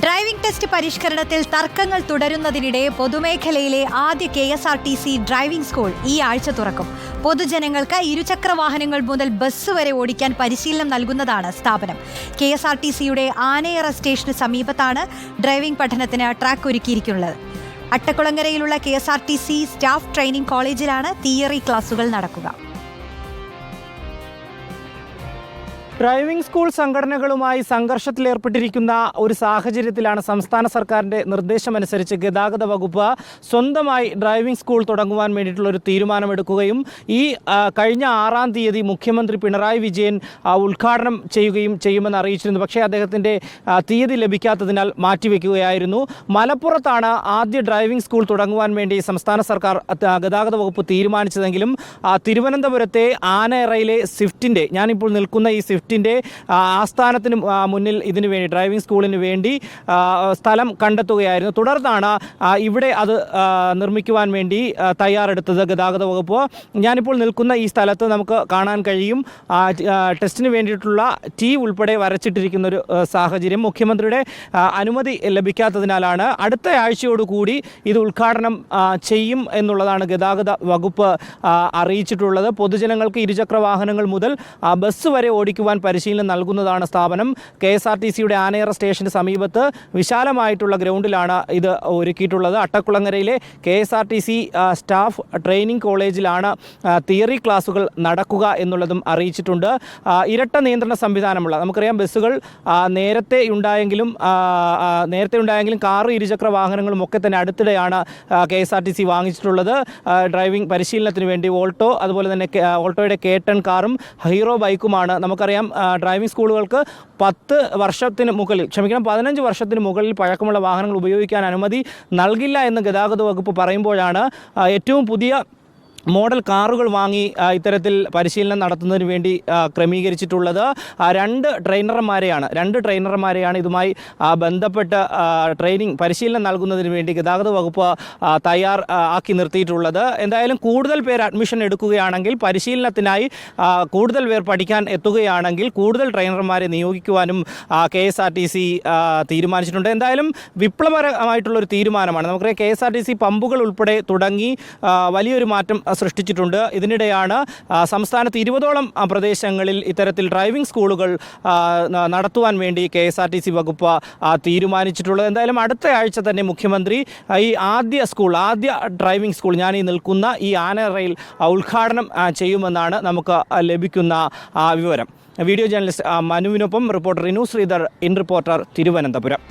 Driving test പരിഷ്കരണത്തിൽ തർക്കങ്ങൾ തുടരുന്നതിനിടെ പൊതുമേഖലയിലെ ആദ്യ KSRTC ഡ്രൈവിംഗ് സ്കൂൾ ഈ ആഴ്ച തുറക്കും. പൊതുജനങ്ങൾക്ക് ഇരുചക്ര വാഹനങ്ങൾ മുതൽ ബസ് വരെ ഓടിക്കാൻ പരിശീലനം നൽകുന്നതാണ് സ്ഥാപനം. KSRTCയുടെ ആനയറ സ്റ്റേഷന് സമീപത്താണ് ഡ്രൈവിംഗ് പഠനത്തിന് ട്രാക്ക് ഒരുക്കിയിരിക്കുന്നത്. അട്ടക്കുളങ്ങരയിലുള്ള KSRTC സ്റ്റാഫ് ട്രെയിനിംഗ് കോളേജിലാണ് തിയറി ക്ലാസുകൾ നടക്കുക. ഡ്രൈവിംഗ് സ്കൂൾ സംഘടനകളുമായി സംഘർഷത്തിലേർപ്പെട്ടിരിക്കുന്ന ഒരു സാഹചര്യത്തിലാണ് സംസ്ഥാന സർക്കാരിൻ്റെ നിർദ്ദേശമനുസരിച്ച് ഗതാഗത വകുപ്പ് സ്വന്തമായി ഡ്രൈവിംഗ് സ്കൂൾ തുടങ്ങുവാൻ വേണ്ടിയിട്ടുള്ളൊരു തീരുമാനമെടുക്കുകയും ഈ കഴിഞ്ഞ 6-ാം തീയതി മുഖ്യമന്ത്രി പിണറായി വിജയൻ ഉദ്ഘാടനം ചെയ്യുമെന്ന് അറിയിച്ചിരുന്നു. പക്ഷേ അദ്ദേഹത്തിൻ്റെ തീയതി ലഭിക്കാത്തതിനാൽ മാറ്റിവെക്കുകയായിരുന്നു. മലപ്പുറത്താണ് ആദ്യ ഡ്രൈവിംഗ് സ്കൂൾ തുടങ്ങുവാൻ വേണ്ടി സംസ്ഥാന സർക്കാർ ഗതാഗത വകുപ്പ് തീരുമാനിച്ചതെങ്കിലും തിരുവനന്തപുരത്തെ ആനയറയിലെ സ്വിഫ്റ്റിൻ്റെ ഞാനിപ്പോൾ നിൽക്കുന്ന ഈ സ്വിഫ്റ്റിൻ്റെ ആസ്ഥാനത്തിന് മുന്നിൽ ഇതിനു വേണ്ടി ഡ്രൈവിംഗ് സ്കൂളിന് വേണ്ടി സ്ഥലം കണ്ടെത്തുകയായിരുന്നു. തുടർന്നാണ് ഇവിടെ അത് നിർമ്മിക്കുവാൻ വേണ്ടി തയ്യാറെടുത്തത് ഗതാഗത വകുപ്പ്. ഞാനിപ്പോൾ നിൽക്കുന്ന ഈ സ്ഥലത്ത് നമുക്ക് കാണാൻ കഴിയും ടെസ്റ്റിന് വേണ്ടിയിട്ടുള്ള T ഉൾപ്പെടെ വരച്ചിട്ടിരിക്കുന്നൊരു സാഹചര്യം. മുഖ്യമന്ത്രിയുടെ അനുമതി ലഭിക്കാത്തതിനാലാണ്. അടുത്ത ആഴ്ചയോടുകൂടി ഇത് ഉദ്ഘാടനം ചെയ്യും എന്നുള്ളതാണ് ഗതാഗത വകുപ്പ് അറിയിച്ചിട്ടുള്ളത്. പൊതുജനങ്ങൾക്ക് ഇരുചക്ര വാഹനങ്ങൾ മുതൽ ബസ് വരെ ഓടിക്കുവാൻ പരിശീലനം നൽകുന്നതാണ് സ്ഥാപനം. KSRTCയുടെ ആനയറ സ്റ്റേഷന് സമീപത്ത് വിശാലമായിട്ടുള്ള ഗ്രൗണ്ടിലാണ് ഇത് ഒരുക്കിയിട്ടുള്ളത്. അട്ടക്കുളങ്ങരയിലെ KSRTC സ്റ്റാഫ് ട്രെയിനിംഗ് കോളേജിലാണ് തിയറി ക്ലാസുകൾ നടക്കുക എന്നുള്ളതും അറിയിച്ചിട്ടുണ്ട്. ഇരട്ട നിയന്ത്രണ സംവിധാനമുള്ള നമുക്കറിയാം ബസ്സുകൾ നേരത്തെ ഉണ്ടായെങ്കിലും കാറ് ഇരുചക്ര വാഹനങ്ങളും ഒക്കെ തന്നെ അടുത്തിടെയാണ് KSRTC വാങ്ങിച്ചിട്ടുള്ളത്. ഡ്രൈവിംഗ് പരിശീലനത്തിന് വേണ്ടി ഓൾട്ടോ അതുപോലെ തന്നെ ഓൾട്ടോയുടെ K10 കാറും ഹീറോ ബൈക്കുമാണ്. നമുക്കറിയാം ഡ്രൈവിംഗ് സ്കൂളുകൾക്ക് 15 വർഷത്തിന് മുകളിൽ പഴക്കമുള്ള വാഹനങ്ങൾ ഉപയോഗിക്കാൻ അനുമതി നൽകില്ല എന്ന് ഗതാഗത വകുപ്പ് പറയുമ്പോഴാണ് ഏറ്റവും പുതിയ മോഡൽ കാറുകൾ വാങ്ങി ഇത്തരത്തിൽ പരിശീലനം നടത്തുന്നതിന് വേണ്ടി ക്രമീകരിച്ചിട്ടുള്ളത്. 2 ട്രെയിനർമാരെയാണ് ഇതുമായി ബന്ധപ്പെട്ട് പരിശീലനം നൽകുന്നതിന് വേണ്ടി ഗതാഗത വകുപ്പ് ആക്കി നിർത്തിയിട്ടുള്ളത്. എന്തായാലും കൂടുതൽ പേർ അഡ്മിഷൻ എടുക്കുകയാണെങ്കിൽ പരിശീലനത്തിനായി കൂടുതൽ പേർ പഠിക്കാൻ എത്തുകയാണെങ്കിൽ കൂടുതൽ ട്രെയിനർമാരെ നിയോഗിക്കുവാനും KSRTC തീരുമാനിച്ചിട്ടുണ്ട്. എന്തായാലും വിപ്ലവകരമായിട്ടുള്ളൊരു തീരുമാനമാണ്. നമുക്കറിയാം KSRTC പമ്പുകൾ ഉൾപ്പെടെ തുടങ്ങി വലിയൊരു മാറ്റം സൃഷ്ടിച്ചിട്ടുണ്ട്. ഇതിനിടെയാണ് സംസ്ഥാനത്ത് 20ഓളം പ്രദേശങ്ങളിൽ ഇത്തരത്തിൽ ഡ്രൈവിംഗ് സ്കൂളുകൾ നടത്തുവാൻ വേണ്ടി KSRTC വകുപ്പ് തീരുമാനിച്ചിട്ടുള്ളത്. എന്തായാലും അടുത്ത ആഴ്ച തന്നെ മുഖ്യമന്ത്രി ഈ ആദ്യ ഡ്രൈവിംഗ് സ്കൂൾ ഞാൻ ഈ നിൽക്കുന്ന ഈ ആനയറയിൽ ഉദ്ഘാടനം ചെയ്യുമെന്നാണ് നമുക്ക് ലഭിക്കുന്ന വിവരം. വീഡിയോ ജേർണലിസ്റ്റ് മനുവിനൊപ്പം reporter Inu Sreedhar, in reporter, Thiruvananthapuram.